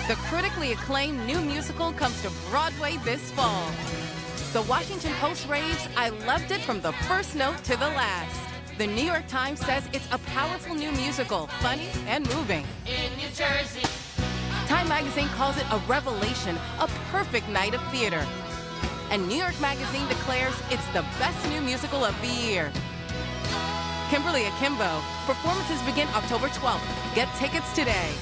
The critically acclaimed new musical comes to Broadway this fall. The Washington Post raves, "I loved it from the first note to the last." The New York Times says it's a powerful new musical, funny and moving. In New Jersey. Time magazine calls it a revelation, a perfect night of theater. And New York Magazine declares it's the best new musical of the year. Kimberly Akimbo. Performances begin October 12th. Get tickets today.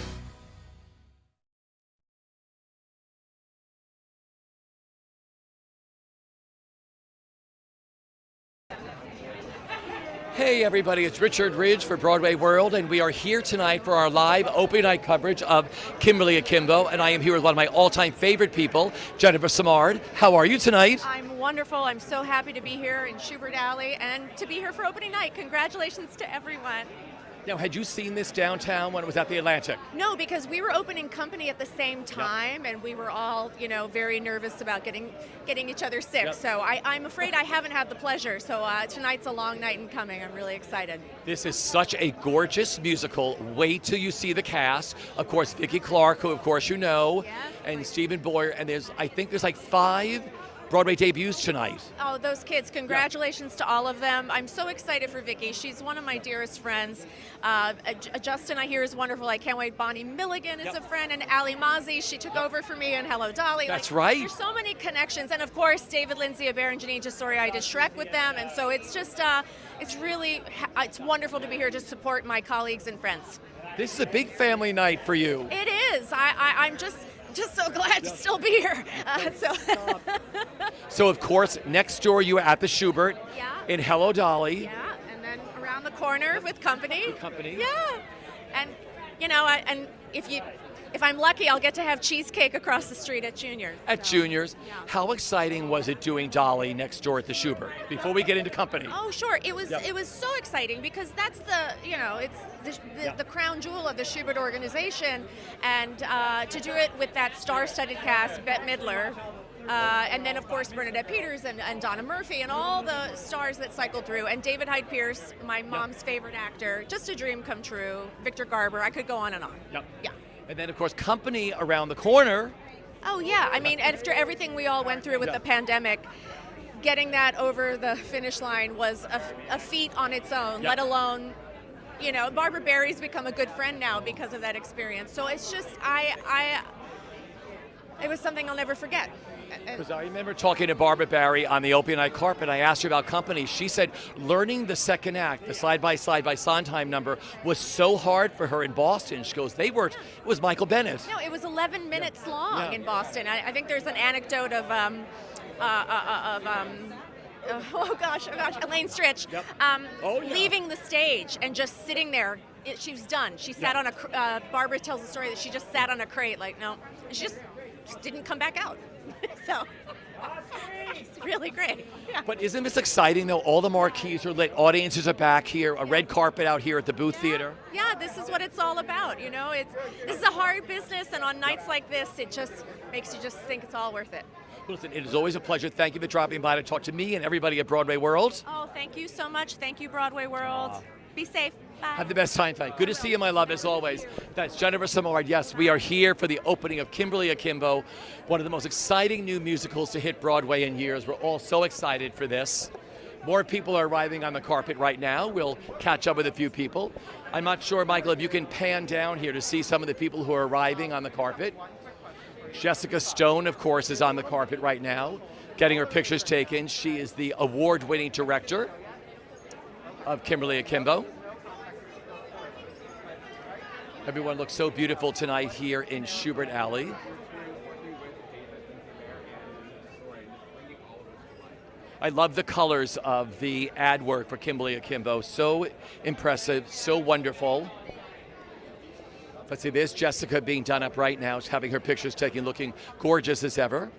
Hey everybody, it's Richard Ridge for Broadway World, and we are here tonight for our live opening night coverage of Kimberly Akimbo, and I am here with one of my all-time favorite people, Jennifer Simard. How are you tonight? I'm wonderful. I'm so happy to be here in Schubert Alley and to be here for opening night. Congratulations to everyone. Now, had you seen this downtown when it was at the Atlantic? No, because we were opening company at the same time, and we were all, very nervous about getting each other sick. Yep. So I'm afraid I haven't had the pleasure. So tonight's a long night in coming. I'm really excited. This is such a gorgeous musical. Wait till you see the cast. Of course, Vicki Clark, who of course you know, Yes. and Stephen Boyer, and I think there's like 5 Broadway debuts tonight. Oh, those kids, congratulations to all of them. I'm so excited for Vicki. She's one of my dearest friends. Justin, I hear, is wonderful. I can't wait. Bonnie Milligan is a friend, and Ali Mazi, she took over for me in Hello, Dolly. That's right. There's so many connections. And of course, David, Lindsay-Abaire, and Jeanine Tesori, I did Shrek with them. And so it's just, it's wonderful to be here to support my colleagues and friends. This is a big family night for you. It is. I'm just so glad to still be here. So of course, next door you were at the Schubert in Hello, Dolly. Yeah, and then around the corner with Company. Company. Yeah, and and if I'm lucky, I'll get to have cheesecake across the street at Junior's. At Junior's. Yeah. How exciting was it doing Dolly next door at the Schubert? Before we get into Company. Oh, sure. It was so exciting because that's it's the crown jewel of the Schubert organization, and to do it with that star-studded cast, Bette Midler. And then, of course, Bernadette Peters and Donna Murphy and all the stars that cycled through. And David Hyde Pierce, my mom's favorite actor, just a dream come true. Victor Garber, I could go on and on. Yep. Yeah. And then, of course, Company around the corner. Oh, yeah. I mean, after everything we all went through with the pandemic, getting that over the finish line was a feat on its own, let alone, Barbara Barry's become a good friend now because of that experience. So it's just, it was something I'll never forget. Because I remember talking to Barbara Barry on the opening night carpet. I asked her about Company. She said learning the second act, the side-by-side by Sondheim number, was so hard for her in Boston. She goes, it was Michael Bennett. No, it was 11 minutes long in Boston. I think there's an anecdote of Elaine Stritch leaving the stage and just sitting there. She was done. She sat on Barbara tells the story that she just sat on a crate, and she just didn't come back out. So it's really great. Yeah. But isn't this exciting, though? All the marquees are lit. Audiences are back here. A red carpet out here at the Booth Theater. Yeah, this is what it's all about. This is a hard business, and on nights like this, it just makes you just think it's all worth it. Listen, it is always a pleasure. Thank you for dropping by to talk to me and everybody at Broadway World. Oh, thank you so much. Thank you, Broadway World. Be safe. Bye. Have the best time tonight. Good to see you, my love, as always. That's Jennifer Simard. Yes, we are here for the opening of Kimberly Akimbo, one of the most exciting new musicals to hit Broadway in years. We're all so excited for this. More people are arriving on the carpet right now. We'll catch up with a few people. I'm not sure, Michael, if you can pan down here to see some of the people who are arriving on the carpet. Jessica Stone, of course, is on the carpet right now, getting her pictures taken. She is the award-winning director of Kimberly Akimbo. Everyone looks so beautiful tonight here in Schubert Alley. I love the colors of the ad work for Kimberly Akimbo. So impressive, so wonderful. Let's see, there's Jessica being done up right now. She's having her pictures taken, looking gorgeous as ever.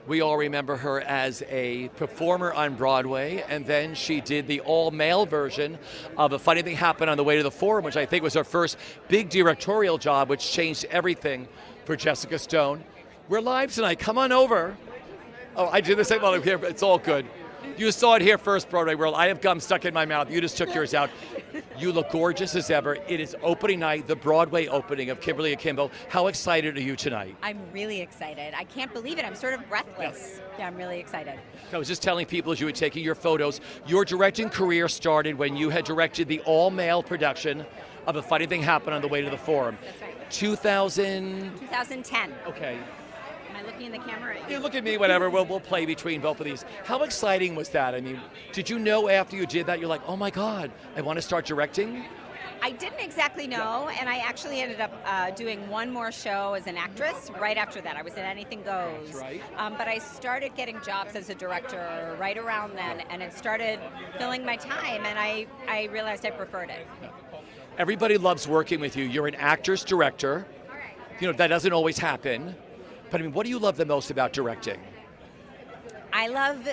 We all remember her as a performer on Broadway, and then she did the all-male version of A Funny Thing Happened on the Way to the Forum, which I think was her first big directorial job, which changed everything for Jessica Stone. We're live tonight. Come on over. Oh, I did the same while I'm here, but it's all good. You saw it here first, Broadway World. I have gum stuck in my mouth. You just took yours out. You look gorgeous as ever. It is opening night, the Broadway opening of Kimberly Akimbo. How excited are you tonight? I'm really excited. I can't believe it. I'm sort of breathless. Yeah, I'm really excited. I was just telling people as you were taking your photos, your directing career started when you had directed the all-male production of A Funny Thing Happened on the Way to the Forum. That's right. 2010. Okay. Okay. Am I looking in the camera at You you? look at me, whatever, we'll play between both of these. How exciting was that? I mean, did you know after you did that, you're like, oh my God, I want to start directing? I didn't exactly know, and I actually ended up doing one more show as an actress right after that. I was in Anything Goes. That's right. But I started getting jobs as a director right around then, and it started filling my time, and I realized I preferred it. Everybody loves working with you. You're an actor's director. You know, that doesn't always happen. But I mean, what do you love the most about directing? I love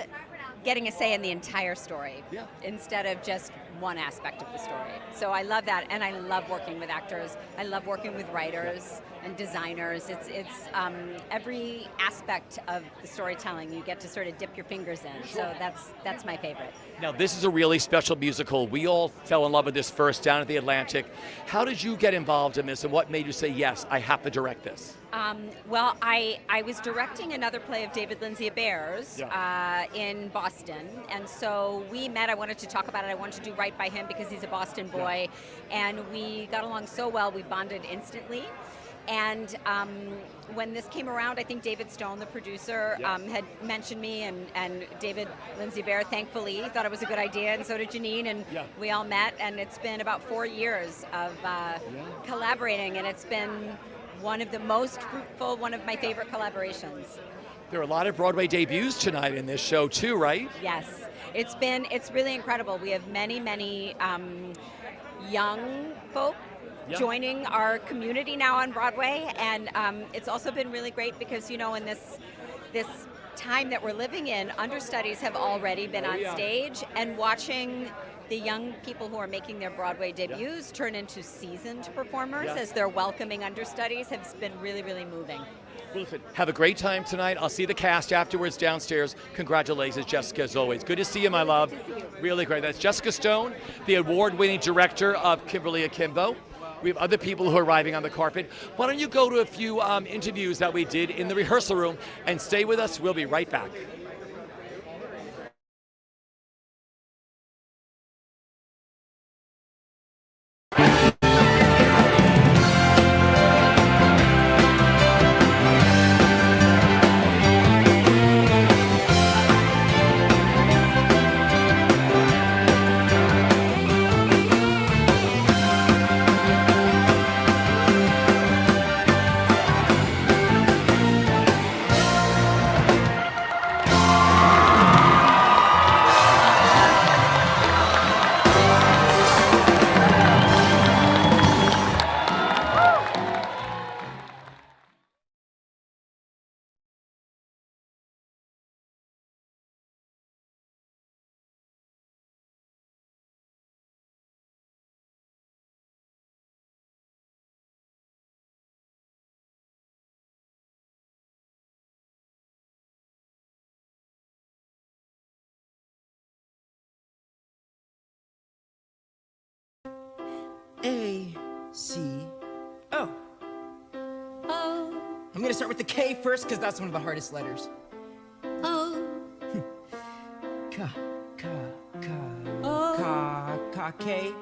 getting a say in the entire story instead of just one aspect of the story. So I love that, and I love working with actors. I love working with writers and designers. It's every aspect of the storytelling you get to sort of dip your fingers in. So that's my favorite. Now, this is a really special musical. We all fell in love with this first down at the Atlantic. How did you get involved in this, and what made you say, yes, I have to direct this? Well, I was directing another play of David Lindsay-Abaire's in Boston, and so we met. I wanted to talk about it. I wanted to do right by him because he's a Boston boy, and we got along so well, we bonded instantly. And when this came around, I think David Stone, the producer, had mentioned me, and David Lindsay-Abaire, thankfully, thought it was a good idea, and so did Jeanine, and we all met, and it's been about 4 years of collaborating, and it's been one of the most fruitful, one of my favorite collaborations. There are a lot of Broadway debuts tonight in this show too, right? Yes, it's really incredible. We have many young folk joining our community now on Broadway, and it's also been really great because, you know, in this time that we're living in, understudies have already been on stage, and watching the young people who are making their Broadway debuts turn into seasoned performers as they're welcoming understudies has been really, really moving. Well, listen, have a great time tonight. I'll see the cast afterwards downstairs. Congratulations, Jessica, as always. Good to see you, my love. Good to see you. Really great. That's Jessica Stone, the award-winning director of Kimberly Akimbo. We have other people who are arriving on the carpet. Why don't you go to a few interviews that we did in the rehearsal room and stay with us. We'll be right back. A, C, O. O, I'm gonna start with the K first because that's one of the hardest letters. O, Ka, O, K,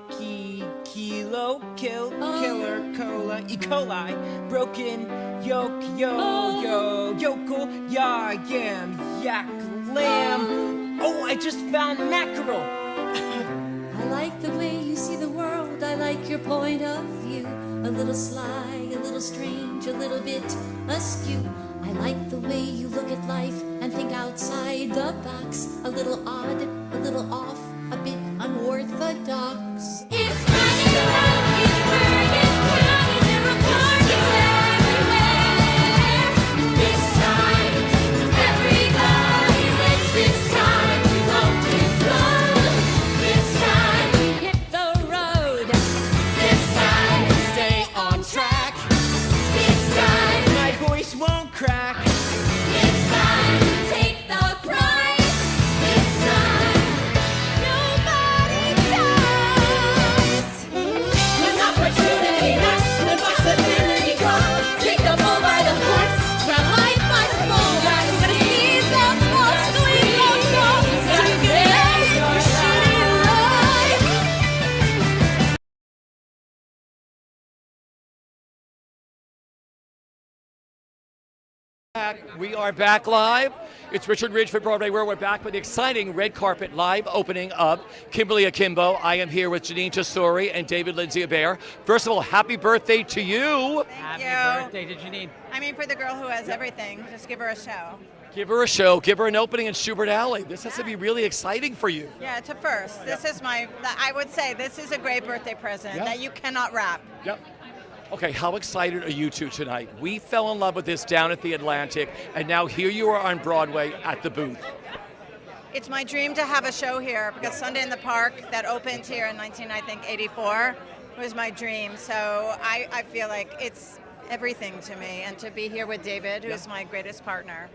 kilo, kill, killer, cola, E. coli, broken, yoke, yokel, yam, yak, lamb. Oh, I just found mackerel. I like the way you see the world. I like your point of view. A little sly, a little strange, a little bit askew. I like the way you look at life and think outside the box. A little odd, a little off, a bit unorthodox. It's funny how you Bergen County, there are parties everywhere. This time, everybody lives. This time, we won't explode. This time, we hit the road. This time, we stay on track. This time, My voice won't crack. this time, we take the prize. This time. back. We are back live. It's Richard Ridge for BroadwayWorld. We're back with the exciting red carpet live opening of Kimberly Akimbo. I am here with Jeanine Tesori and David Lindsay-Abaire. First of all, happy birthday to you. Happy birthday to Jeanine. I mean, for the girl who has everything, just give her a show. Give her a show. Give her an opening in Schubert Alley. This has to be really exciting for you. Yeah, it's a first. This is I would say this is a great birthday present that you cannot wrap. Yep. Okay, how excited are you two tonight? We fell in love with this down at the Atlantic, and now here you are on Broadway at the booth. It's my dream to have a show here because Sunday in the Park that opened here in 1984 was my dream. So I feel like it's everything to me, and to be here with David, who's my greatest partner.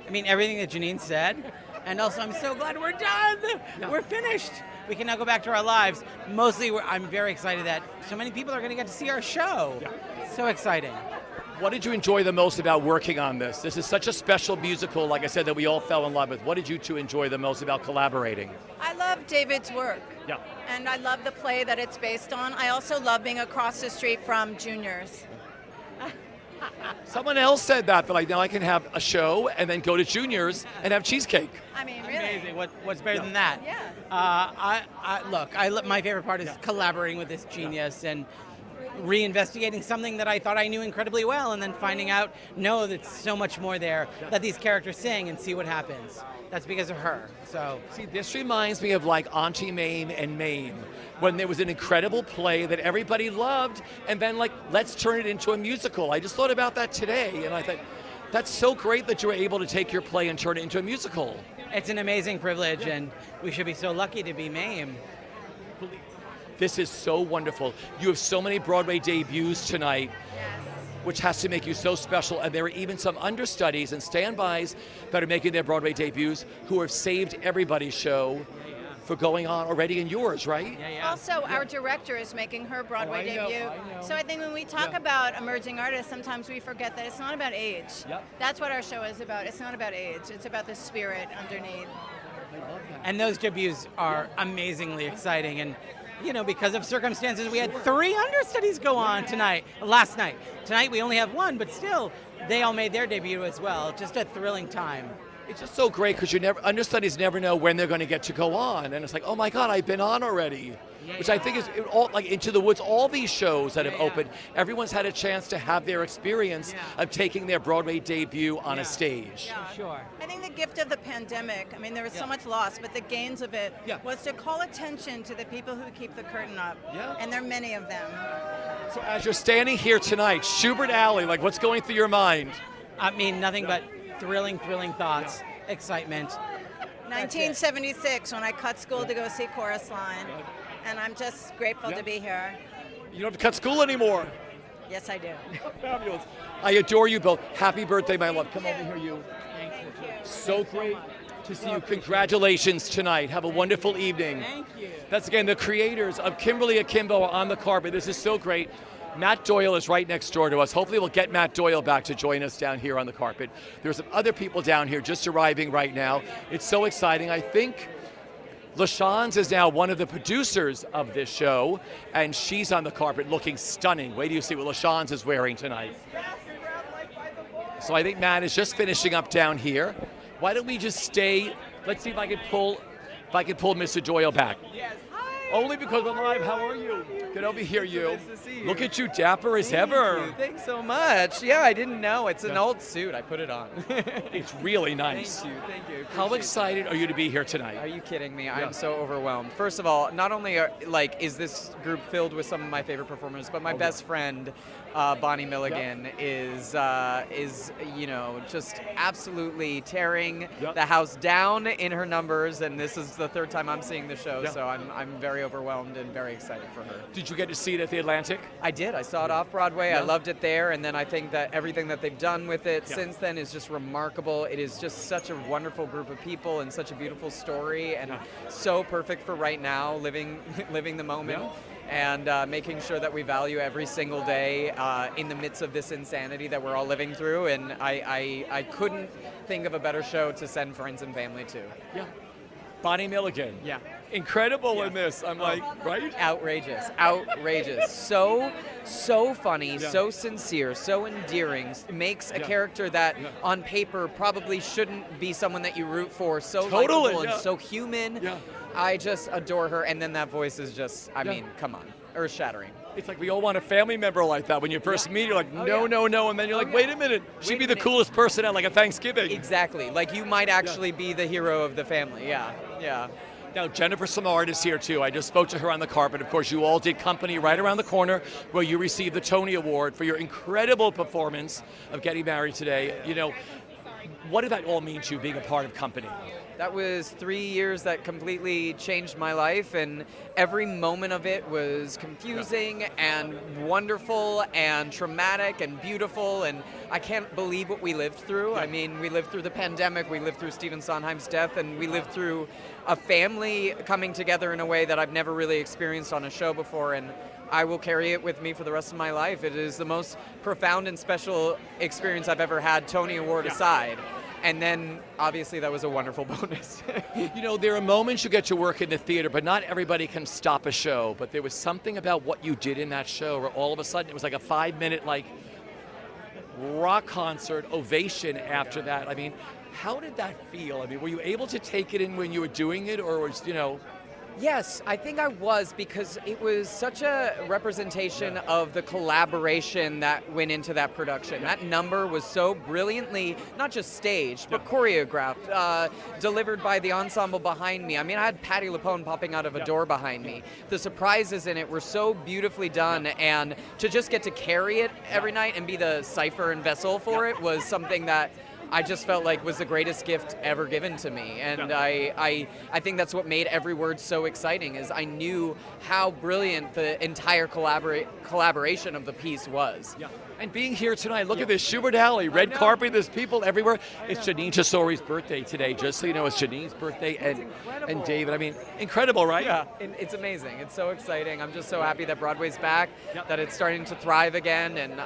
I mean, everything that Jeanine said, and also I'm so glad we're done. We're finished. We can now go back to our lives. Mostly, I'm very excited that so many people are going to get to see our show. So exciting. What did you enjoy the most about working on this? This is such a special musical, like I said, that we all fell in love with. What did you two enjoy the most about collaborating? I love David's work. Yeah. And I love the play that it's based on. I also love being across the street from Juniors. Someone else said that like now I can have a show and then go to Juniors and have cheesecake. I mean, really. Amazing. What's better than that? Yeah. Look, my favorite part is collaborating with this genius and reinvestigating something that I thought I knew incredibly well, and then finding out, no, there's so much more there that these characters sing, and see what happens. That's because of her. So see, this reminds me of like Auntie Mame and Mame, when there was an incredible play that everybody loved, and then like, let's turn it into a musical. I just thought about that today, and I thought, that's so great that you were able to take your play and turn it into a musical. It's an amazing privilege, and we should be so lucky to be Mame. This is so wonderful. You have so many Broadway debuts tonight, which has to make you so special. And there are even some understudies and standbys that are making their Broadway debuts who have saved everybody's show for going on already in yours, right? Also, our director is making her Broadway debut. So I think when we talk about emerging artists, sometimes we forget that it's not about age. That's what our show is about. It's not about age. It's about the spirit underneath. And those debuts are amazingly exciting. And you know, because of circumstances, we had 3 understudies go on last night. Tonight we only have 1, but still, they all made their debut as well. Just a thrilling time. It's just so great because understudies never know when they're going to get to go on, and it's like, oh my God, I've been on already. Which I think is all like Into the Woods. All these shows that have opened, everyone's had a chance to have their experience of taking their Broadway debut on a stage. Sure. I think the gift of the pandemic, I mean, there was so much loss, but the gains of it was to call attention to the people who keep the curtain up. And there are many of them. So as you're standing here tonight, Schubert Alley, like what's going through your mind? I mean, nothing but thrilling thoughts, excitement. 1976, when I cut school to go see Chorus Line. And I'm just grateful to be here. You don't have to cut school anymore. Yes, I do. Fabulous. I adore you both. Happy birthday, my love. Come over here, you. Thank you. So great to see you. Congratulations tonight. Have a wonderful evening. Thank you. That's, again, the creators of Kimberly Akimbo on the carpet. This is so great. Matt Doyle is right next door to us. Hopefully we'll get Matt Doyle back to join us down here on the carpet. There's some other people down here just arriving right now. It's so exciting. I think LaShans is now one of the producers of this show, and she's on the carpet looking stunning. Wait till you see what LaShans is wearing tonight. So I think Matt is just finishing up down here. Why don't we just stay? Let's see if I can pull Mr. Doyle back. Yes. Only because we're live. How are you? Get over here, you. Nice to see you. Look at you, dapper as ever. Thank you. Thanks so much. Yeah, I didn't know. It's an old suit. I put it on. It's really nice. Thank you. Thank you. How excited are you to be here tonight? Are you kidding me? I'm so overwhelmed. First of all, not only is this group filled with some of my favorite performers, but my best friend, Bonnie Milligan, is just absolutely tearing the house down in her numbers, and this is the 3rd time I'm seeing the show, so I'm very overwhelmed and very excited for her. Did you get to see it at the Atlantic? I did. I saw it off Broadway. I loved it there, and then I think that everything that they've done with it since then is just remarkable. It is just such a wonderful group of people and such a beautiful story, and so perfect for right now, living the moment. And making sure that we value every single day in the midst of this insanity that we're all living through. And I couldn't think of a better show to send friends and family to. Yeah. Bonnie Milligan. Yeah. incredible in this. I'm like, right? Outrageous. So funny, so sincere, so endearing. Makes a character that on paper probably shouldn't be someone that you root for. So likable and so human. Yeah. I just adore her, and then that voice is just, I mean, come on, earth-shattering. It's like we all want a family member like that. When you first meet, you're like, no, and then you're like, wait a minute, she'd be the coolest person at like a Thanksgiving. Exactly. Like you might actually be the hero of the family. Yeah. Now, Jennifer Simard is here too. I just spoke to her on the carpet. Of course, you all did company right around the corner where you received the Tony Award for your incredible performance of Getting Married Today. You know, what did that all mean to you, being a part of company? That was 3 years that completely changed my life, and every moment of it was confusing and wonderful and traumatic and beautiful, and I can't believe what we lived through. I mean, we lived through the pandemic, we lived through Stephen Sondheim's death, and we lived through a family coming together in a way that I've never really experienced on a show before, and I will carry it with me for the rest of my life. It is the most profound and special experience I've ever had, Tony Award aside. And then, obviously, that was a wonderful bonus. You know, there are moments you get to work in the theater, but not everybody can stop a show. But there was something about what you did in that show where all of a sudden it was like a 5-minute, like, rock concert ovation after that. I mean, how did that feel? I mean, were you able to take it in when you were doing it, or was, you know... Yes, I think I was, because it was such a representation of the collaboration that went into that production. That number was so brilliantly, not just staged, but choreographed, delivered by the ensemble behind me. I mean, I had Patti LuPone popping out of a door behind me. The surprises in it were so beautifully done, and to just get to carry it every night and be the cipher and vessel for it was something that I just felt like was the greatest gift ever given to me. And I think that's what made every word so exciting, is I knew how brilliant the entire collaboration of the piece was. Yeah. And being here tonight, look at this, Schubert Alley, red carpet, there's people everywhere. It's Jeanine Tesori's birthday today, just so you know, it's Janine's birthday, and David, I mean, incredible, right? Yeah, it's amazing. It's so exciting. I'm just so happy that Broadway's back, that it's starting to thrive again, and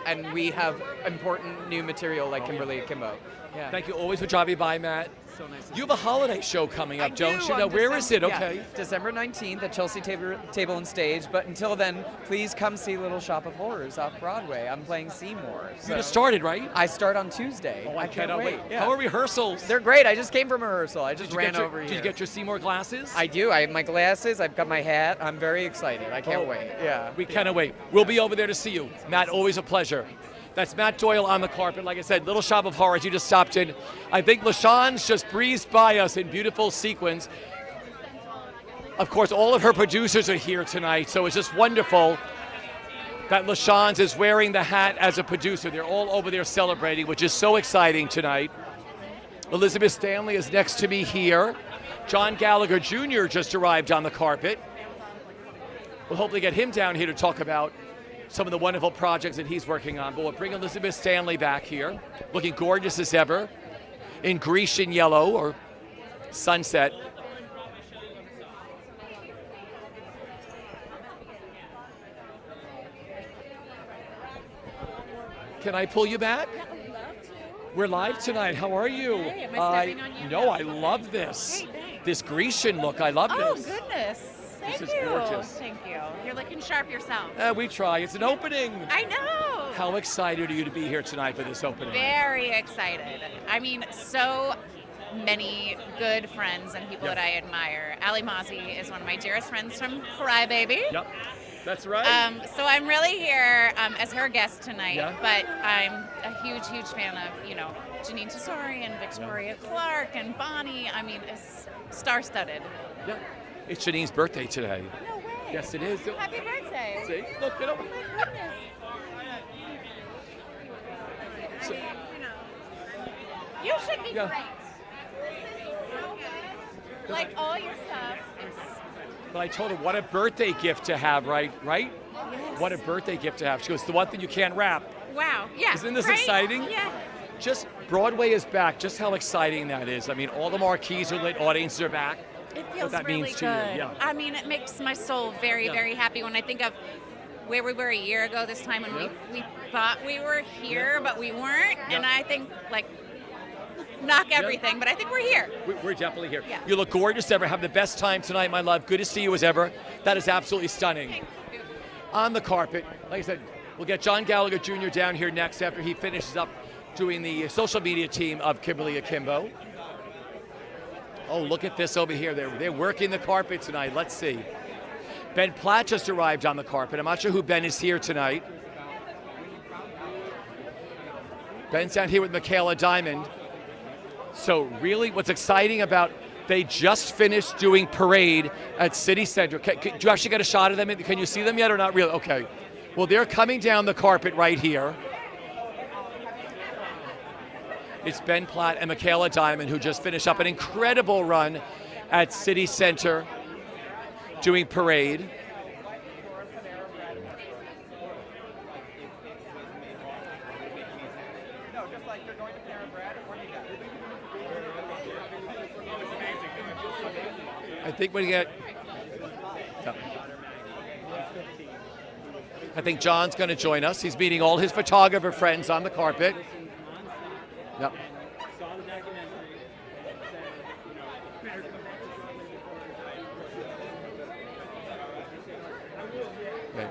and we have important new material like Kimberly Akimbo. Yeah. Thank you always for dropping by, Matt. So nice. You have a holiday show coming up, don't you? Now, where is it? Okay. Yeah, December 19th at Chelsea Table and Stage. But until then, please come see Little Shop of Horrors off Broadway. I'm playing Seymour. You just started, right? I start on Tuesday. Oh, I cannot wait. Yeah. How are rehearsals? They're great. I just came from rehearsal. I just ran over here. Did you get your Seymour glasses? I do. I have my glasses. I've got my hat. I'm very excited. I can't wait. Yeah. We cannot wait. We'll be over there to see you. Matt, always a pleasure. That's Matt Doyle on the carpet. Like I said, Little Shop of Horrors, you just stopped in. I think LaShawne's just breezed by us in beautiful sequins. Of course, all of her producers are here tonight, so it's just wonderful that LaShawne's is wearing the hat as a producer. They're all over there celebrating, which is so exciting tonight. Elizabeth Stanley is next to me here. John Gallagher Jr. just arrived on the carpet. We'll hopefully get him down here to talk about some of the wonderful projects that he's working on. But we'll bring Elizabeth Stanley back here, looking gorgeous as ever, in Grecian yellow or sunset. Can I pull you back? Yeah, I would love to. We're live tonight. How are you? Hey, am I stepping on you? No, I love this. Hey, thanks. This Grecian look, I love Oh, this. goodness. Thank This is you. gorgeous. Thank you. You're looking sharp yourself. We try. It's an opening. I know. How excited are you to be here tonight for this opening? Very excited. I mean, so many good friends and people that I admire. Ali Mazi is one of my dearest friends from Crybaby. Yep, that's right. So I'm really here as her guest tonight, Yeah. but I'm a huge, huge fan of, Jeanine Tesori and Victoria Clark and Bonnie. I mean, it's star-studded. Yeah. It's Janine's birthday today. No way. Yes, it is. Happy birthday. See? Look, Oh my goodness. So- You should be Yeah. great. This is so good. Like all your stuff is. But I told her, what a birthday gift to have, right? Right? Yes. What a birthday gift to have. She goes, the one thing you can't wrap. Wow. Yeah. Isn't this right? exciting? Yeah. Just Broadway is back. Just how exciting that is. I mean, all the marquees are lit, audiences are back. It What feels that really means good. to you, yeah. I mean, it makes my soul very, Yeah. very happy when I think of where we were a year ago this time when we thought we were here, but we weren't. And I think, like, knock everything, but I think we're here. We're definitely here. Yeah. You look gorgeous ever. Have the best time tonight, my love. Good to see you as ever. That is absolutely stunning. On the carpet, like I said, we'll get John Gallagher Jr. down here next after he finishes up doing the social media team of Kimberly Akimbo. Oh, look at this over here. They're working the carpet tonight. Let's see. Ben Platt just arrived on the carpet. I'm not sure who Ben is here tonight. Ben's down here with Michaela Diamond. So really what's exciting about, they just finished doing Parade at City Center. Do you actually get a shot of them? Can you see them yet or not really? Okay. Well, they're coming down the carpet right here. It's Ben Platt and Michaela Diamond who just finished up an incredible run at City Center doing Parade. I think when you get, I think John's going to join us. He's meeting all his photographer friends on the carpet. Yep. Okay.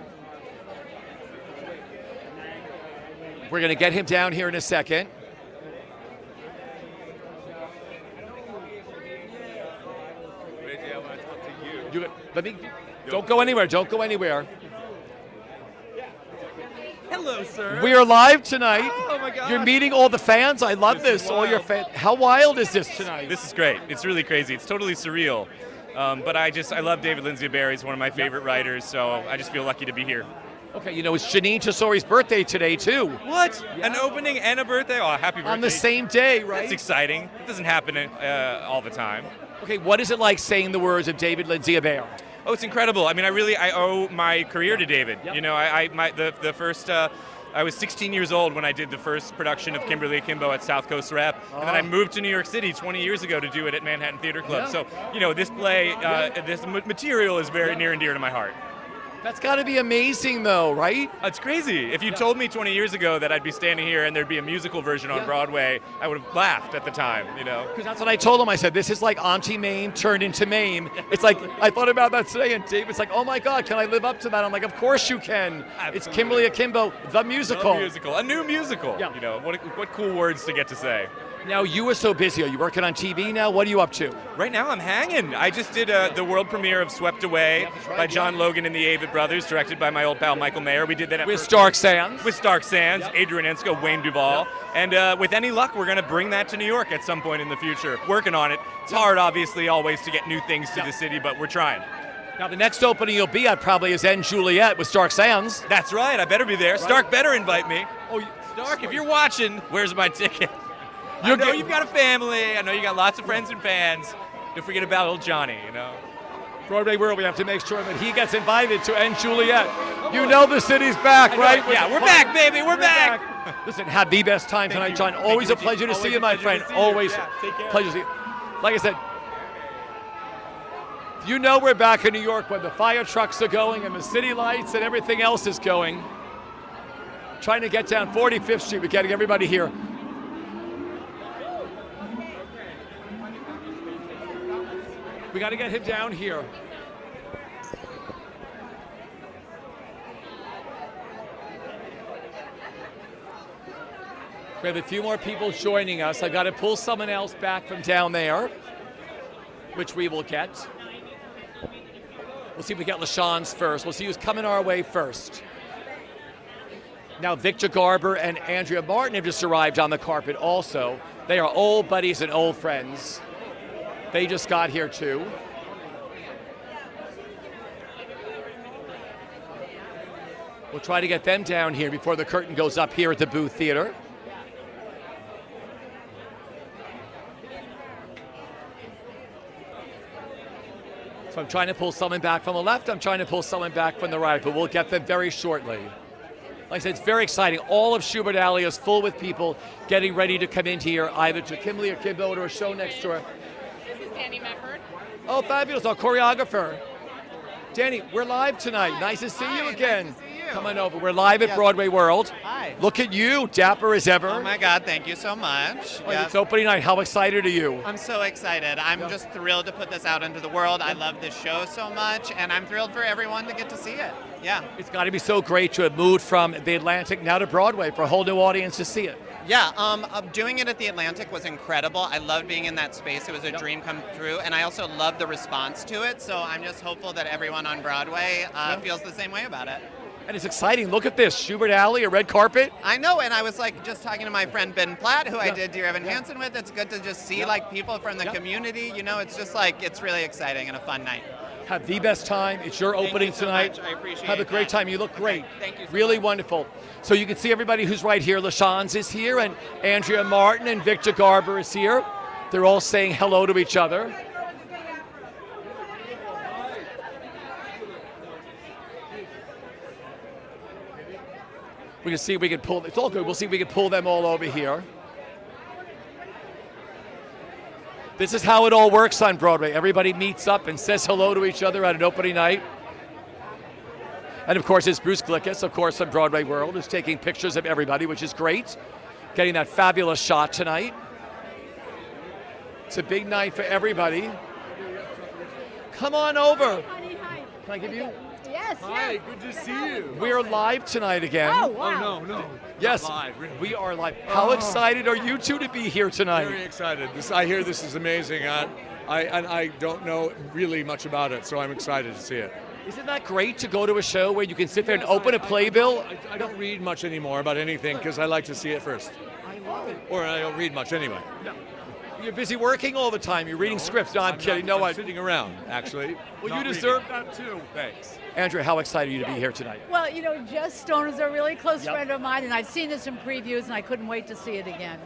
We're going to get him down here in a second. Don't go anywhere. Don't go anywhere. Hello, sir. We are live tonight. Oh my God. You're meeting all the fans. I love this. All your fans. How wild is this tonight? This is great. It's really crazy. It's totally surreal. But I love David Lindsay-Abaire. He's one of my favorite writers, so I just feel lucky to be here. Okay, you know, it's Jeanine Tesori's birthday today, too. What? Yeah. An opening and a birthday? Oh, happy birthday. On the same day, right? That's exciting. It doesn't happen all the time. Okay, what is it like saying the words of David Lindsay-Abaire? Oh, it's incredible. I mean, I owe my career to David. Yep. You know, the first, I was 16 years old when I did the first production of Kimberly Akimbo at South Coast Rep, and then I moved to New York City 20 years ago to do it at Manhattan Theater Club. Yeah. So, you know, this play, this material is very near and dear to my heart. That's got to be amazing, though, right? It's crazy. If you told me 20 years ago that I'd be standing here and there'd be a musical version on Broadway, I would have laughed at the time, you know? Because that's what I told him. I said, this is like Auntie Mame turned into Mame. It's like, I thought about that today, and David's like, oh my God, can I live up to that? I'm like, of course you can. Absolutely. It's Kimberly Akimbo, the musical. The musical, a new musical. Yeah. You know, what cool words to get to say. Now, you were so busy. Are you working on TV now? What are you up to? Right now, I'm hanging. I just did the world premiere of Swept Away by John Logan and the Avett Brothers, directed by my old pal Michael Mayer. We did that with Stark Sands. With Stark Sands, Adrian Ensko, Wayne Duvall. And with any luck, we're going to bring that to New York at some point in the future. Working on it. It's hard, obviously, always to get new things to the city, but we're trying. Now, the next opening you'll be at probably is N. Juliet with Stark Sands. That's right. I better be there. Right. Stark better invite me. Oh, Stark, if you're watching, where's my ticket? I know you've got a family. I know you got lots of friends and fans. Don't forget about old Johnny, you know. BroadwayWorld, we have to make sure that he gets invited to N. Juliet. You know the city's back, right? Yeah, we're back, baby. We're back. Listen, have the best time tonight, John. Always a pleasure to see you, my friend. Always pleasure to see you. Like I said, you know we're back in New York when the fire trucks are going and the city lights and everything else is going. Trying to get down 45th Street, we're getting everybody here. We got to get him down here. We have a few more people joining us. I've got to pull someone else back from down there, which we will get. We'll see if we get LaShawne's first. We'll see who's coming our way first. Now, Victor Garber and Andrea Martin have just arrived on the carpet also. They are old buddies and old friends. They just got here too. We'll try to get them down here before the curtain goes up here at the Booth Theater. So I'm trying to pull someone back from the left, I'm trying to pull someone back from the right, but we'll get them very shortly. Like I said, it's very exciting. All of Schubert Alley is full with people getting ready to come in here, either to Kimberly Akimbo or to a show next door. This is Danny Mefford. Oh, fabulous, our choreographer. Danny, we're live tonight. Nice to see you again. Nice to see you. Come on over. We're live at Broadway World. Hi. Look at you, dapper as ever. Oh my God, thank you so much. Oh, it's opening night. How excited are you? I'm so excited. I'm just thrilled to put this out into the world. I love this show so much, and I'm thrilled for everyone to get to see it. Yeah. It's got to be so great to have moved from the Atlantic now to Broadway for a whole new audience to see it. Yeah, doing it at the Atlantic was incredible. I loved being in that space. It was a dream come true, and I also loved the response to it, so I'm just hopeful that everyone on Broadway feels the same way about it. And it's exciting. Look at this, Schubert Alley, a red carpet. I know, and I was like just talking to my friend Ben Platt, who I did Dear Evan Hansen with. It's good to just see like people from the community. You know, it's just like, it's really exciting and a fun night. Have the best time. It's your opening tonight. Much. I appreciate Have a great time. You look great. Thank you so really much. Wonderful. So you can see everybody who's right here. LaShans is here, and Andrea Martin and Victor Garber is here. They're all saying hello to each other. We can see if we can pull, it's all good. We'll see if we can pull them all over here. This is how it all works on Broadway. Everybody meets up and says hello to each other at an opening night. And of course, it's Bruce Glickus, of course, on Broadway World, who's taking pictures of everybody, which is great. Getting that fabulous shot tonight. It's a big night for everybody. Come on over. Can I give you? Yes, Hi, yes. good to see you. We're live tonight again. Oh, wow. Oh, no. Yes, Not live, really. we are live. How excited are you two to be here tonight? Very excited. I hear this is amazing. I don't know really much about it, so I'm excited to see it. Isn't that great to go to a show where you can sit there and open a playbill? I don't read much anymore about anything because I like to see it first. I love it. Or I don't read much anyway. No. You're busy working all the time. You're reading scripts. No, I'm kidding. I'm sitting around, actually. Well, not you deserve reading. that too. Thanks. Andrea, how excited are you to be here tonight? Well, you know, Jess Stone is a really close friend of mine, and I've seen this in previews, and I couldn't wait to see it again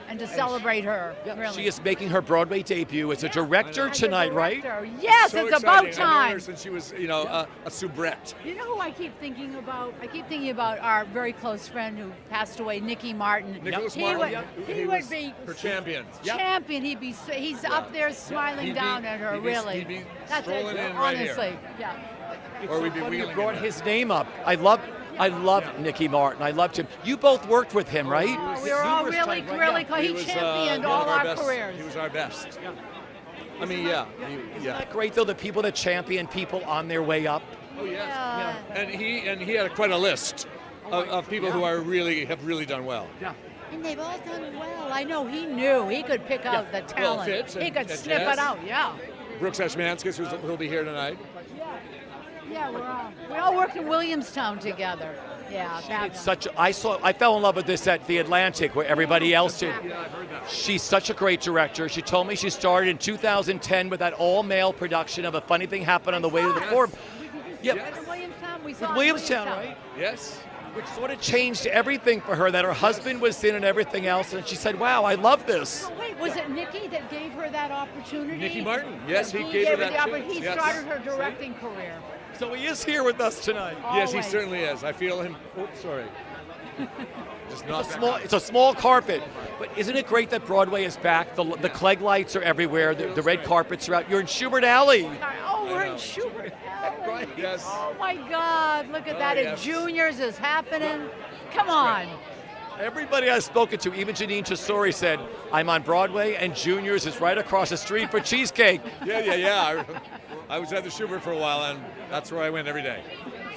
and to celebrate her. Really. She is making her Broadway debut as a director tonight, right? Yes, So it's about exciting. I've known her time. since she was, a soubrette. You know who I keep thinking about? I keep thinking about our very close friend who passed away, Nicky Martin. Nicholas He Martin, would, he would be her champion. champion. He's up there smiling down at her. Really, He'd be that's it. strolling in right here. Honestly, yeah. It's Or so we'd be funny you wheeling brought him his name up. I love Nicky Martin. I loved him. You both worked with him, right? We were all really, really close. He was, championed one all of our best. careers. He was our best. I mean, Isn't that great though? The people that champion people on their way up. Oh yes. Yeah. And he had quite a list of people who have really done well. Yeah. And they've all done well. I know he knew he could pick out the talent. Fitz He and- could and sniff Jess. it out. Yeah. Brooks Ashmanskis, who'll be here tonight. Yeah, we all worked in Williamstown together. Yeah, It's such. I fell in love with this at the Atlantic, where everybody else did. Yeah, I've heard that. She's such a great director. She told me she started in 2010 with that all-male production of A Funny Thing Happened on the Way to the Forum. Yep. In Williamstown, we With saw Williamstown, right? Yes. Which sort of changed everything for her, that her husband was in and everything else, and she said, wow, I love this. Oh, wait, was it Nicky that gave her that opportunity? Nicky Martin. Yes, he He gave her the that opportunity. chance. He Yes. started her directing career. So he is here with us tonight. Yes, he Always. certainly is. I feel him. Oh, sorry. Just not It's a small carpet, but isn't it great that Broadway is back? The Clegg lights are everywhere. The red carpets are out. You're in Schubert Alley. Oh, we're in Schubert Alley. Right. Yes. Oh my God! Look at that! yes. At Juniors is happening. Come on. Everybody I've spoken to, even Jeanine Tesori, said, I'm on Broadway and Juniors is right across the street for cheesecake. Yeah. I was at the Schubert for a while, and that's where I went every day.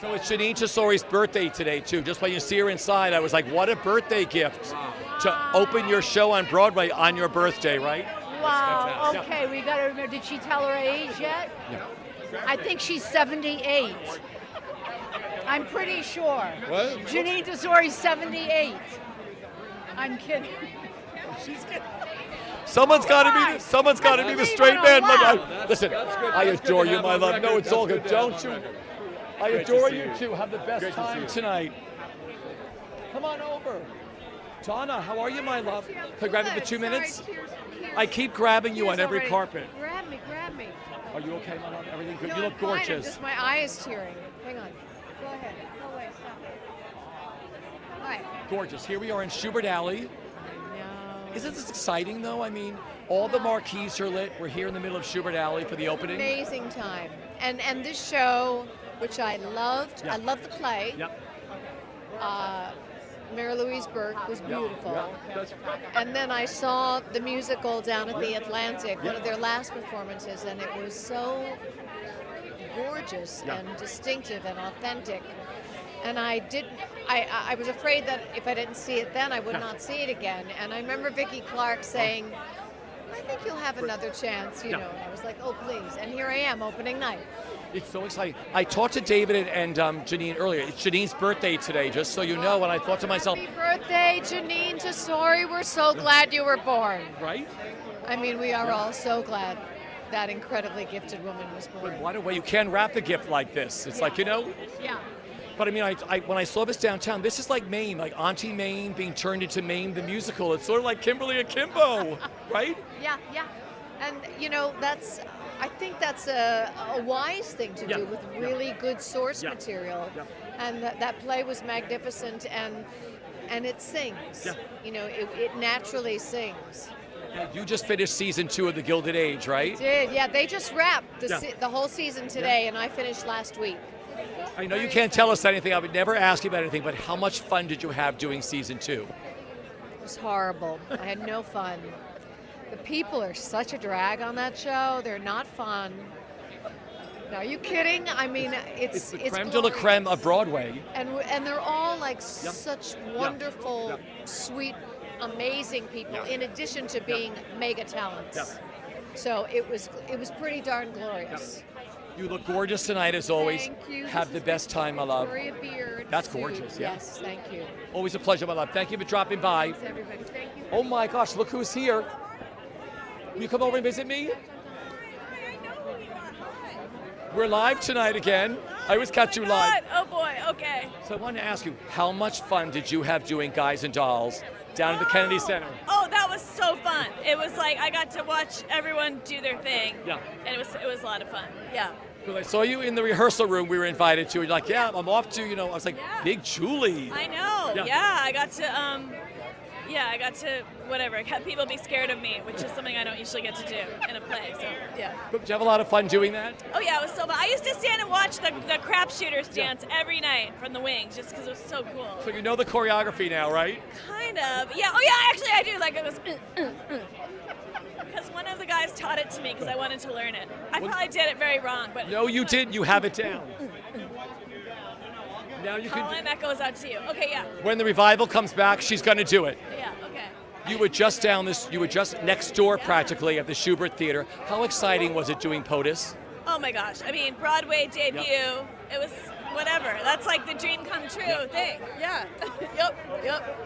So it's Jeanine Tesori's birthday today, too. Just when you see her inside, I was like, what a birthday gift to open your show on Broadway on your birthday, right? Wow. fantastic. Okay, we got to remember. Did she tell her age yet? No. I think she's 78. I'm pretty sure. What? Jeanine Tesori's 78. I'm kidding. She's kidding. Someone's got to be the straight man. Listen, I adore you, my love. No, it's all good. Don't you? I adore you too. Have the best time tonight. Come on over. Donna, how are you, my love? Can I grab you for 2 minutes? I keep grabbing you on every carpet. Grab me. Are you okay, my love? Everything good? No, You look I'm fine. I'm gorgeous. just my eye is tearing. Hang on. Go ahead. No way. Stop. All right. Gorgeous. Here we are in Schubert Alley. Isn't this exciting, though? I mean, all the marquees are lit. We're here in the middle of Schubert Alley for the opening. Amazing time. And this show, which I loved, I loved the play. Yep. Mary Louise Burke was beautiful. Yeah. And then I saw the musical down at the Atlantic, one of their last performances, and it was so gorgeous and distinctive and authentic. And I was afraid that if I didn't see it then, I would not see it again. And I remember Vicki Clark saying, I think you'll have another chance, you know. And I was like, oh, please. And here I am, opening night. It's so exciting. I talked to David and Jeanine earlier. It's Jeanine's birthday today, just so you know. And I thought to myself, happy birthday, Jeanine Tesori. We're so glad you were born. Right? I mean, we are all so glad that incredibly gifted woman was born. But what a way you can wrap a gift like this. It's like, you know. Yeah. But I mean, when I saw this downtown, this is like Maine, like Auntie Maine being turned into Maine the musical. It's sort of like Kimberly Akimbo, right? Yeah. And, you know, I think that's a wise thing to do with really good source material. Yeah. And that play was magnificent, and it sings. Yeah. You know, it naturally sings. You just finished season 2 of The Gilded Age, right? I did, yeah. They just wrapped the whole season today, and I finished last week. I know you can't tell us anything. I would never ask you about anything, but how much fun did you have doing season 2? It was horrible. I had no fun. The people are such a drag on that show. They're not fun. No, are you kidding? I mean, it's the creme de la creme of Broadway. And they're all like such wonderful, sweet, amazing people, in addition to being mega talents. So it was pretty darn glorious. You look gorgeous tonight, as always. Thank you. Have the best time, my love. Victoria Beard. That's gorgeous, Yes, thank you. Always a pleasure, my love. Thank you for dropping by. Thanks, everybody. Thank you. Oh my gosh, look who's here. Will you come over and visit me? We're live tonight again. I always catch you live. Oh boy, okay. So I wanted to ask you, how much fun did you have doing Guys and Dolls down at the Kennedy Center? Oh, that was so fun. It was like I got to watch everyone do their thing. Yeah. And it was a lot of fun. Yeah. Because I saw you in the rehearsal room we were invited to. You're like, yeah, I'm off to, I was like, Big Julie. I know. Yeah, I got to, whatever, have people be scared of me, which is something I don't usually get to do in a play, so, yeah. But did you have a lot of fun doing that? Oh, yeah, it was so fun. I used to stand and watch the crapshooters dance every night from the wings, just because it was so cool. So you know the choreography now, right? Kind of. Yeah, oh, yeah, actually, I do. Like, it was, because one of the guys taught it to me because I wanted to learn it. I probably did it very wrong, but... No, you didn't. You have it down. Now you can. Colin, that goes out to you. Okay, yeah. When the revival comes back, she's going to do it. Yeah, okay. You were just next door practically at the Schubert Theater. How exciting was it doing POTUS? Oh my gosh. I mean, Broadway debut, it was whatever. That's like the dream come true thing. Yeah. Yep.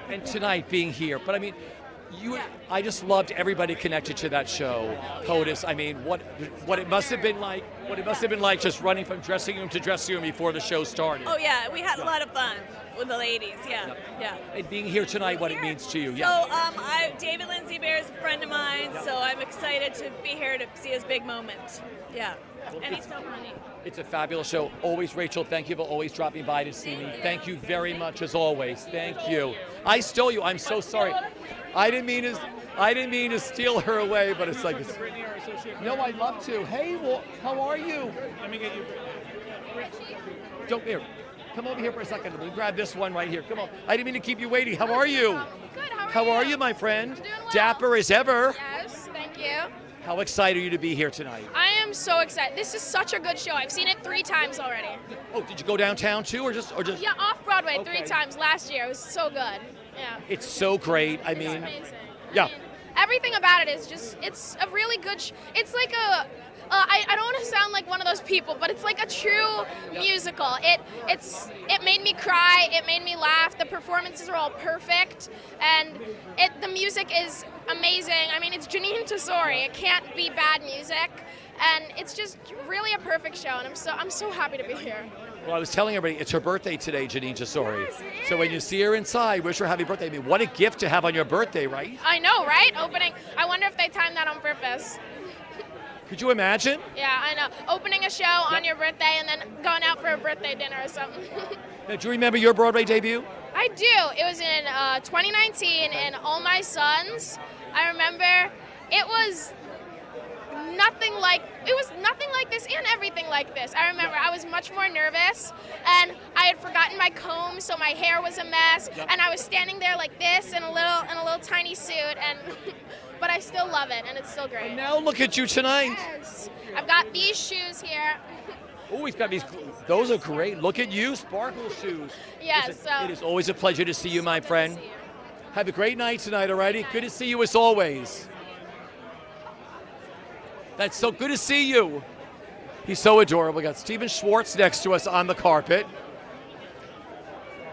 And tonight being here, but I mean, I just loved everybody connected to that show, POTUS. I mean, what it must have been like, just running from dressing room to dressing room before the show started. Oh yeah, we had a lot of fun with the ladies. Yeah. And being here tonight, what it means to you. So, David Lindsay-Abaire is a friend of mine, so I'm excited to be here to see his big moment. Yeah. And he's so funny. It's a fabulous show. Always, Rachel, thank you for always dropping by to see me. Thank you very much, as always. Thank you. I stole you. I'm so sorry. I didn't mean to steal her away, but it's like. No, I'd love to. Hey, how are you? Let me get you. Here. Come over here for a second. Let me grab this one right here. Come on. I didn't mean to keep you waiting. How are you? Good. How are you, my friend? Doing well. Dapper as ever. Yes, thank you. How excited are you to be here tonight? I am so excited. This is such a good show. I've seen it 3 times already. Oh, did you go downtown too, or just? Yeah, off Broadway 3 times last year. It was so good. Yeah. It's so great. I mean, it's amazing. Yeah. Everything about it is just, it's a really good, it's like a, I don't want to sound like one of those people, but it's like a true musical. It made me cry, it made me laugh, the performances are all perfect, and the music is amazing. I mean, it's Jeanine Tesori, it can't be bad music, and it's just really a perfect show, and I'm so happy to be here. Well, I was telling everybody, it's her birthday today, Jeanine Tesori. Yes, so when you see her inside, wish her happy birthday. I mean, what a gift to have on your birthday, right? I know, right? Opening, I wonder if they timed that on purpose. Could you imagine? Yeah, I know. Opening a show on your birthday and then going out for a birthday dinner or something. Now, do you remember your Broadway debut? I I do. It was in 2019 in All My Sons. I remember it was nothing like this and everything like this. I remember I was much more nervous, and I had forgotten my comb, so my hair was a mess, and I was standing there like this in a little tiny suit, and but I still love it, and it's still great. And now look at you tonight. Yes. I've got these shoes here. Oh, he's got these. Those are great. Look at you, sparkle shoes. Yes. Listen, So it is always a pleasure to see you, my friend. Have a great night tonight, alrighty? Good to see you as always. That's so good to see you. He's so adorable. We got Stephen Schwartz next to us on the carpet.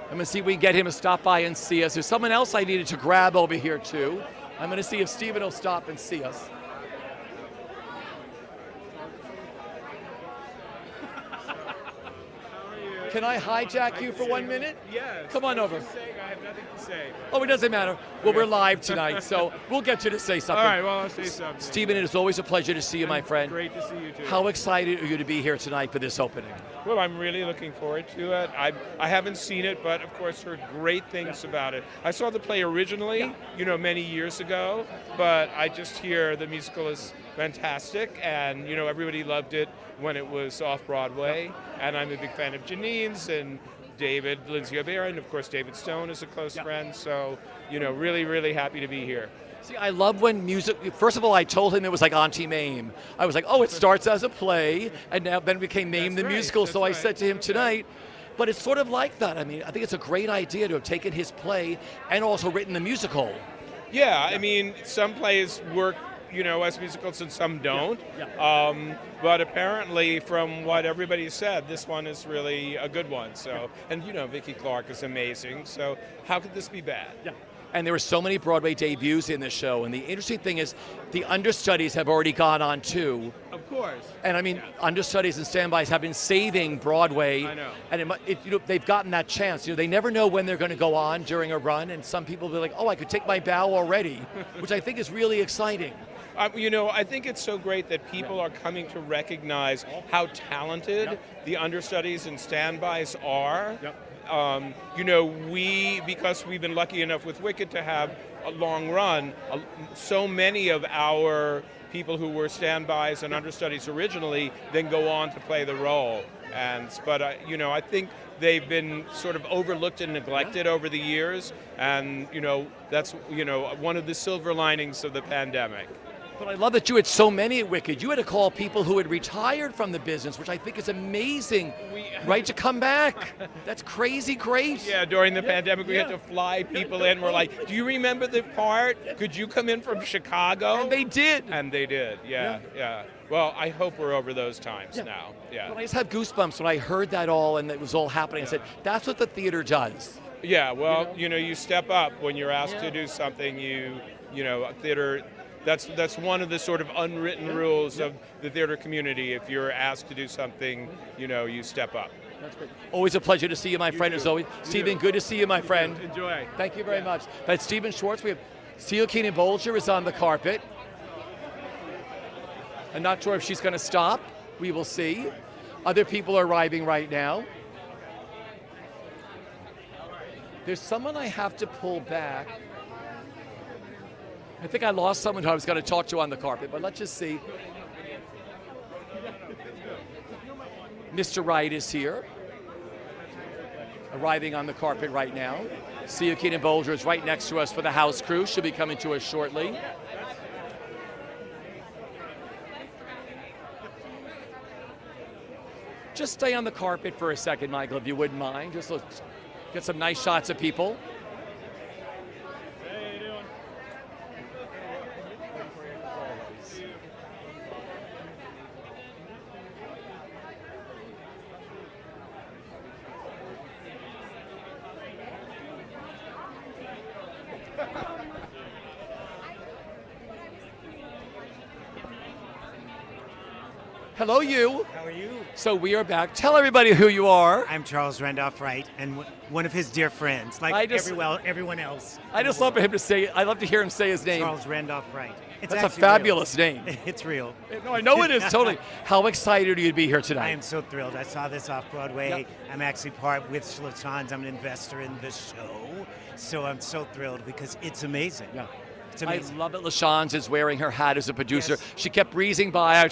I'm gonna see if we can get him to stop by and see us. There's someone else I needed to grab over here too. I'm gonna see if Stephen will stop and see us. Can I hijack you for 1 minute? Yes. Come on over. I have nothing to say. Oh, it doesn't matter. Well, we're live tonight, so we'll get you to say something. All right, well, I'll say something. Stephen, it is always a pleasure to see you, my friend. Great to see you, too. How excited are you to be here tonight for this opening? Well, I'm really looking forward to it. I haven't seen it, but of course heard great things about it. I saw the play originally, many years ago, but I just hear the musical is fantastic, and everybody loved it when it was off Broadway, and I'm a big fan of Jeanine's and David, Lindsay-Abaire, and of course David Stone is a close friend, so really, really happy to be here. See, I love when music, first of all, I told him it was like Auntie Mame. I was like, oh, it starts as a play, and then it became Mame the Musical, so I said to him tonight, but it's sort of like that. I mean, I think it's a great idea to have taken his play and also written the musical. Yeah, I mean, some plays work as musicals and some don't. But apparently, from what everybody said, this one is really a good one. So, and Vicki Clark is amazing. So, how could this be bad? Yeah. And there were so many Broadway debuts in this show. And the interesting thing is, the understudies have already gone on too. Of course. And I mean, understudies and standbys have been saving Broadway. I know. And they've gotten that chance. They never know when they're going to go on during a run. And some people will be like, oh, I could take my bow already, which I think is really exciting. I think it's so great that people are coming to recognize how talented the understudies and standbys are. Because we've been lucky enough with Wicked to have a long run, so many of our people who were standbys and understudies originally then go on to play the role. But I think they've been sort of overlooked and neglected over the years, and that's one of the silver linings of the pandemic. But I love that you had so many at Wicked. You had to call people who had retired from the business, which I think is amazing, right, to come back. That's crazy great. Yeah, during the pandemic, we had to fly people in. We're like, do you remember the part? Could you come in from Chicago? And they did. And they did, yeah. Well, I hope we're over those times now, But I just had goosebumps when I heard that all and it was all happening. I said, that's what the theater does. Yeah, well, you step up when you're asked to do something. Theater... That's one of the sort of unwritten rules of the theater community. If you're asked to do something, you step up. That's great. Always a pleasure to see you, my friend, as always. Stephen, good to see you, my friend. Enjoy. Thank you very much. That's Stephen Schwartz. We have Jeanine Tesori is on the carpet. I'm not sure if she's going to stop. We will see. Other people are arriving right now. There's someone I have to pull back. I think I lost someone who I was going to talk to on the carpet, but let's just see. Mr. Wright is here, arriving on the carpet right now. Jeanine Tesori is right next to us for the house crew. She'll be coming to us shortly. Just stay on the carpet for a second, Michael, if you wouldn't mind. Just let's get some nice shots of people. Hello, you. How are you? So we are back. Tell everybody who you are. I'm Charles Randolph Wright, and one of his dear friends, like everyone else. I just love for him to say. I love to hear him say his name. Charles Randolph Wright. It's That's a actually real. fabulous name. It's real. No, I know it is, totally. How excited are you to be here tonight? I am so thrilled. I saw this off Broadway. Yep. I'm actually part with LaChanze. I'm an investor in the show. So I'm so thrilled because it's amazing. Yeah. It's amazing. I love it. LaChanze is wearing her hat as a producer. Yes. She kept breezing by.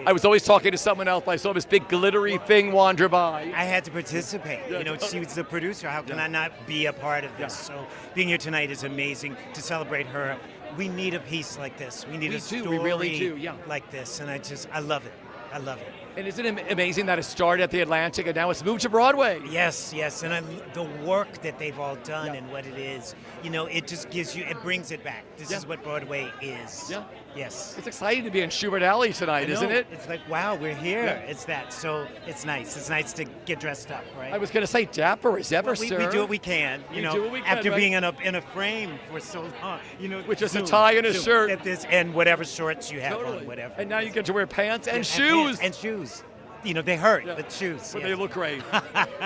I was always talking to someone else. I saw this big glittery thing wander by. I had to participate. She was the producer. How can I not be a part of this? So being here tonight is amazing to celebrate her. We need a piece like this. We need a story we really do, like this. And I love it. I love it. And isn't it amazing that it started at the Atlantic and now it's moved to Broadway? Yes. And the work that they've all done and what it is, it just it brings it back. This is what Broadway is. Yeah. Yes. It's exciting to be in Schubert Alley tonight, isn't it? It's like, wow, we're here. Yeah. It's that. So it's nice. It's nice to get dressed up, right? I was going to say dapper as ever, we sir. We do what we can. We do what we can, after right? being in a frame for so long. With just a tie and a shirt. At this, and whatever shorts you have on, whatever. And now you get to wear pants and shoes. And shoes. They hurt, but shoes. But they look great.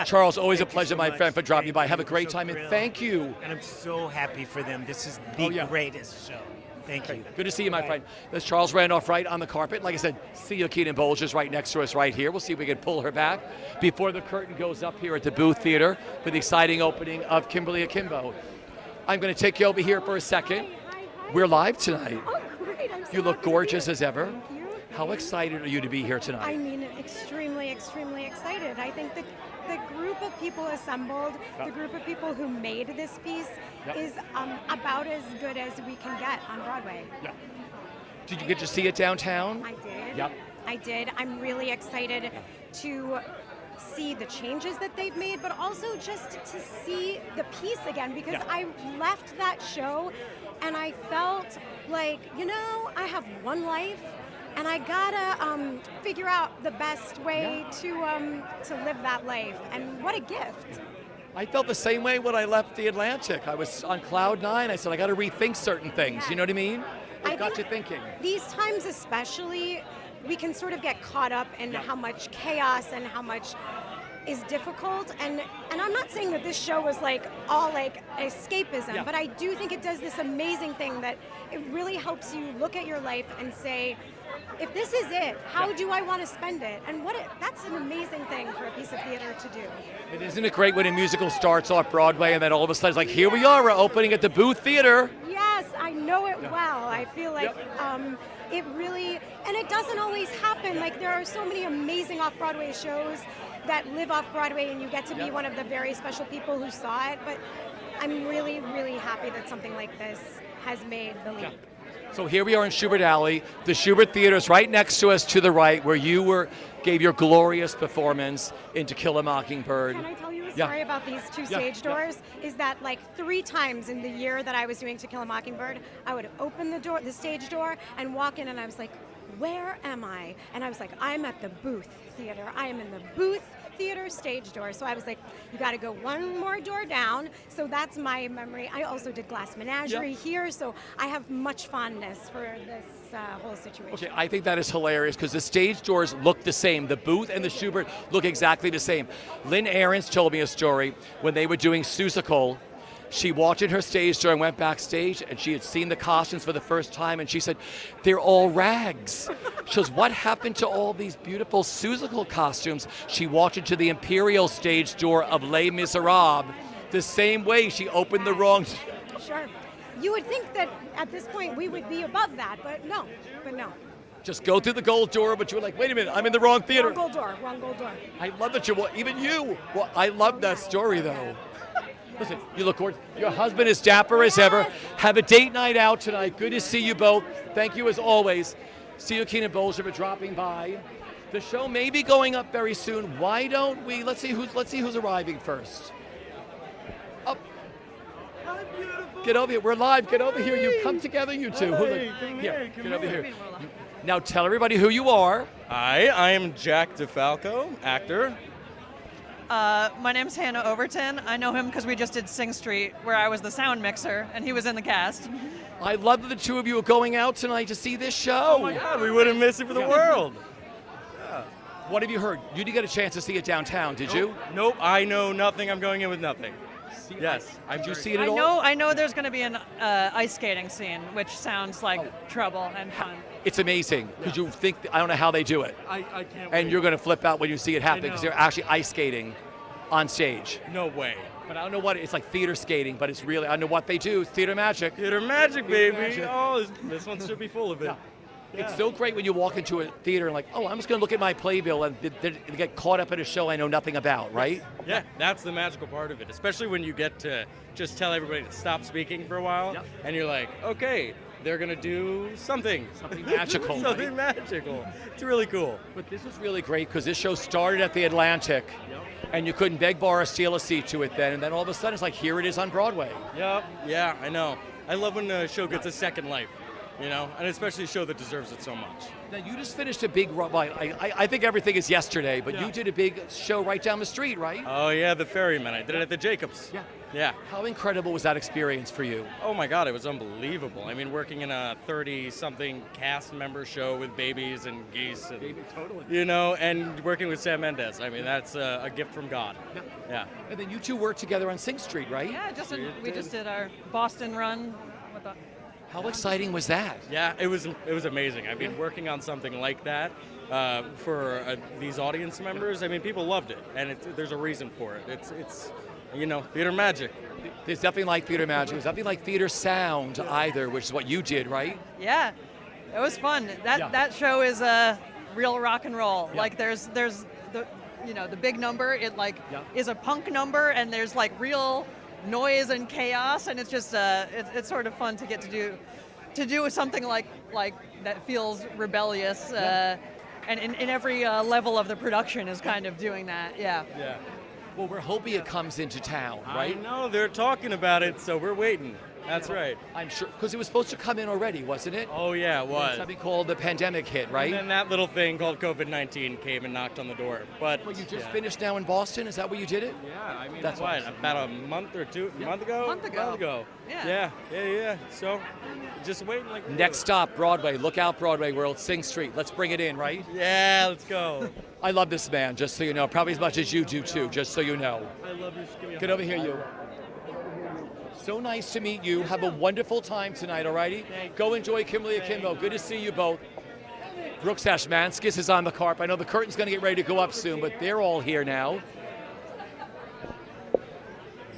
Charles, always a pleasure, my friend, for dropping by. Have a great so time, and thrilled. thank you. And I'm so happy for them. This is the greatest show. Thank you. Good to see you, my friend. There's Charles Randolph right on the carpet. Like I said, Jeanine Tesori right next to us right here. We'll see if we can pull her back before the curtain goes up here at the Booth Theater for the exciting opening of Kimberly Akimbo. I'm going to take you over here for a second. We're live tonight. Oh, great. I'm so You look happy to be gorgeous here. as ever. Thank you. How excited are you to be here tonight? I mean, extremely, extremely excited. I think the group of people assembled, the group of people who made this piece is about as good as we can get on Broadway. Yeah. Did you get to see it downtown? I did. Yep. I did. I'm really excited to see the changes that they've made, but also just to see the piece again, because I left that show and I felt like, I have one life. And I gotta figure out the best way to live that life. And what a gift. I felt the same way when I left the Atlantic. I was on cloud nine. I said, I got to rethink certain things. You know what I mean? It got you thinking. These times especially, we can sort of get caught up in how much chaos and how much is difficult. And I'm not saying that this show was all escapism, but I do think it does this amazing thing that it really helps you look at your life and say, if this is it, how do I want to spend it? And that's an amazing thing for a piece of theater to do. And isn't it great when a musical starts off Broadway and then all of a sudden it's like, here we are, we're opening at the Booth Theater. Yes, I know it well. I feel like it really, and it doesn't always happen. There are so many amazing off-Broadway shows that live off-Broadway and you get to be one of the very special people who saw it. But I'm really, really happy that something like this has made the leap. So here we are in Schubert Alley. The Schubert Theater is right next to us to the right, where you gave your glorious performance in To Kill a Mockingbird. Can I tell you a story about these two stage doors? Is that 3 times in the year that I was doing To Kill a Mockingbird, I would open the stage door and walk in and I was like, where am I? And I was like, I'm at the Booth Theater. I am in the Booth Theater stage door. So I was like, you got to go one more door down. So that's my memory. I also did Glass Menagerie here, so I have much fondness for this whole situation. Okay, I think that is hilarious because the stage doors look the same. The Booth and the Schubert look exactly the same. Lynn Ahrens told me a story when they were doing Seussical. She walked in her stage door and went backstage, and she had seen the costumes for the first time, and she said, they're all rags. She goes, what happened to all these beautiful Seussical costumes? She walked into the Imperial stage door of Les Miserables the same way. She opened the wrong... Sure. You would think that at this point we would be above that, but no. Just go through the gold door, but you were like, wait a minute, I'm in the wrong theater. Wrong gold door. I love that even you. Well, I love that story, though. Listen, you look gorgeous. Your husband is dapper as ever. Have a date night out tonight. Good to see you both. Thank you as always. Jeanine Tesori for dropping by. The show may be going up very soon. Why don't we? Let's see who's arriving first. Up. Get over here. We're live. Get over here. You come together, you two. Get over here. Now tell everybody who you are. Hi, I am Jack DeFalco, actor. My name's Hannah Overton. I know him because we just did Sing Street, where I was the sound mixer, and he was in the cast. I love that the two of you are going out tonight to see this show. Oh my God, we wouldn't miss it for the world. Yeah. What have you heard? You didn't get a chance to see it downtown, did you? Nope, I know nothing. I'm going in with nothing. Yes. Did you see it at all? I know there's going to be an ice skating scene, which sounds like trouble and fun. It's amazing because you think, I don't know how they do it. I can't And wait. you're going to flip out when you see it happen I because know. they're actually ice skating on stage. No way. But I don't know what, it's like theater skating, but it's really, I don't know what they do. It's theater magic. Theater magic, Theater baby. magic. Oh, this one should be full of it. It's so great when you walk into a theater and like, oh, I'm just going to look at my playbill and they get caught up in a show I know nothing about, right? Yeah, that's the magical part of it, especially when you get to just tell everybody to stop speaking for a while, and you're like, okay, they're going to do something. Something magical. Something magical. It's really cool. But this was really great because this show started at the Atlantic, and you couldn't beg, borrow, or steal a seat to it then, and then all of a sudden it's like, here it is on Broadway. Yep. Yeah, I know. I love when a show gets a second life, and especially a show that deserves it so much. Now you just finished a big run. I think everything is yesterday, but you did a big show right down the street, right? Oh yeah, The Ferryman. I did it at the Jacobs. Yeah. How incredible was that experience for you? Oh my God, it was unbelievable. I mean, working in a 30-something cast member show with babies and geese, and, and working with Sam Mendes. I mean, that's a gift from God. Yeah. And then you two worked together on Sing Street, right? Yeah, we just did our Boston run. How exciting was that? Yeah, it was amazing. I mean, working on something like that for these audience members, I mean, people loved it, and there's a reason for it. It's theater magic. There's nothing like theater magic. There's nothing like theater sound either, which is what you did, right? Yeah, it was fun. That show is real rock and roll. Like there's the the big number. It is a punk number, and there's like real noise and chaos, and it's just it's sort of fun to get to do something like that feels rebellious, and in every level of the production is kind of doing that. Yeah. Well, we're hoping it comes into town, right? I know, they're talking about it, so we're waiting. That's right. I'm sure, because it was supposed to come in already, wasn't it? Oh yeah, it was. Something called the pandemic hit, right? And then that little thing called COVID-19 came and knocked on the door. But you just finished now in Boston. Is that where you did it? Yeah, I mean, that's what, awesome. about a month or two, month ago. Yeah. Yeah. So, just waiting like. Next stop, Broadway. Look out, BroadwayWorld, Sing Street. Let's bring it in, right? Yeah, let's go. I love this man, just so you know. Probably as much as you do too, just so you know. I love your skin. Get over here, you. So nice to meet you. Have a wonderful time tonight, all righty? Go enjoy Kimberly Akimbo. Good to see you both. Brooks Ashmanskis is on the carpet. I know the curtain's going to get ready to go up soon, but they're all here now.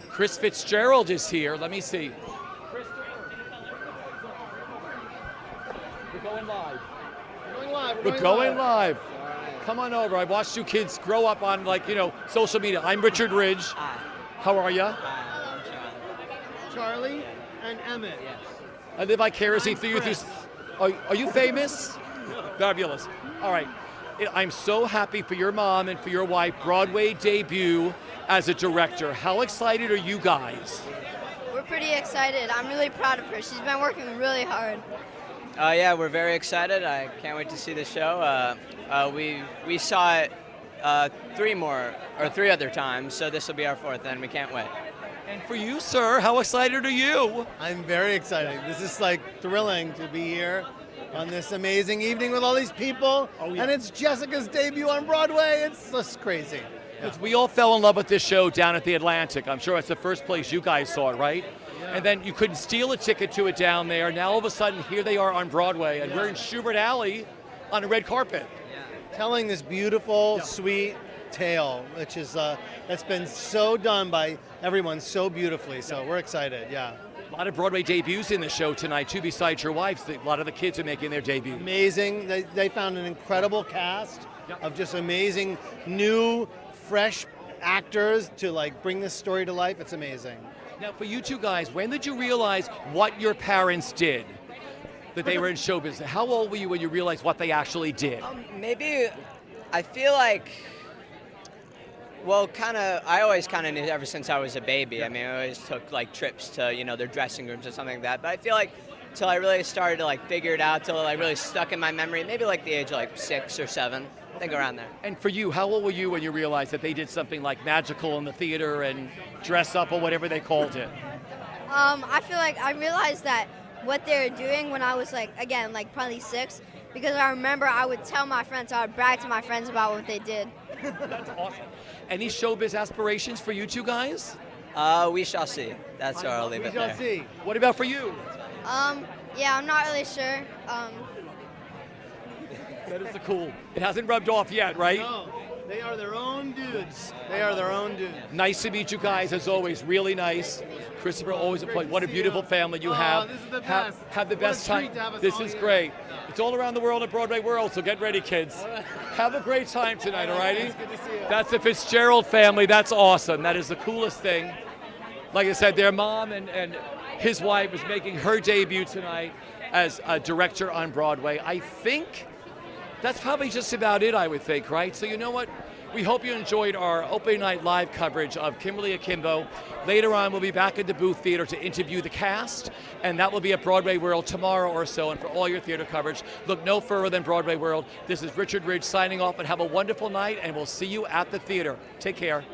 Chris Fitzgerald is here. Let me see. We're going live. We're going live. Come on over. I watched you kids grow up on, social media. I'm Richard Ridge. Hi. How are you? I'm Charlie and Emmett. Yes. I live vicariously through you. Are you famous? Fabulous. All right. I'm so happy for your mom and for your wife. Broadway debut as a director. How excited are you guys? We're pretty excited. I'm really proud of her. She's been working really hard. Yeah, we're very excited. I can't wait to see the show. We saw it three other times, so this will be our fourth, and we can't wait. And for you, sir, how excited are you? I'm very excited. This is thrilling to be here on this amazing evening with all these people. Oh, yeah. And it's Jessica's debut on Broadway. It's just crazy. Because we all fell in love with this show down at the Atlantic. I'm sure it's the first place you guys saw it, right? Yeah. And then you couldn't steal a ticket to it down there. Now all of a sudden, here they are on Broadway, and we're in Schubert Alley on a red carpet. Telling this beautiful, sweet tale, which is that's been so done by everyone so beautifully. So we're excited. Yeah. A lot of Broadway debuts in the show tonight too. Besides your wives, a lot of the kids are making their debut. Amazing. They found an incredible cast of just amazing, new, fresh actors to bring this story to life. It's amazing. Now, for you two guys, when did you realize what your parents did? That they were in show business. How old were you when you realized what they actually did? Maybe, I feel like, I always kind of knew ever since I was a baby. I mean, I always took trips to, their dressing rooms or something like that. But I feel like till I really started to figure it out, till it really stuck in my memory, maybe the age of 6 or 7, I think around there. And for you, how old were you when you realized that they did something magical in the theater and dress up or whatever they called it? I feel like I realized that what they were doing when I was probably 6, because I remember I would tell my friends, I would brag to my friends about what they did. That's awesome. Any showbiz aspirations for you two guys? We shall see. That's where I'll leave it We shall there. see. What about for you? Yeah, I'm not really sure. That is the cool. It hasn't rubbed off yet, right? No, they are their own dudes. They are their own dudes. Nice to meet you guys, as always. Really nice. Christopher, always a pleasure. What a beautiful family you have. This is the Have, best. have the What a best time. treat to have us This all is here. great. It's all around the world at Broadway World, so get ready, kids. Have a great time tonight, all righty? Good to see you. That's the Fitzgerald family. That's awesome. That is the coolest thing. Like I said, their mom and his wife is making her debut tonight as a director on Broadway. I think that's probably just about it, I would think, right? So you know what? We hope you enjoyed our opening night live coverage of Kimberly Akimbo. Later on, we'll be back at the Booth Theater to interview the cast, and that will be at Broadway World tomorrow or so. And for all your theater coverage, look no further than Broadway World. This is Richard Ridge signing off, and have a wonderful night, and we'll see you at the theater. Take care.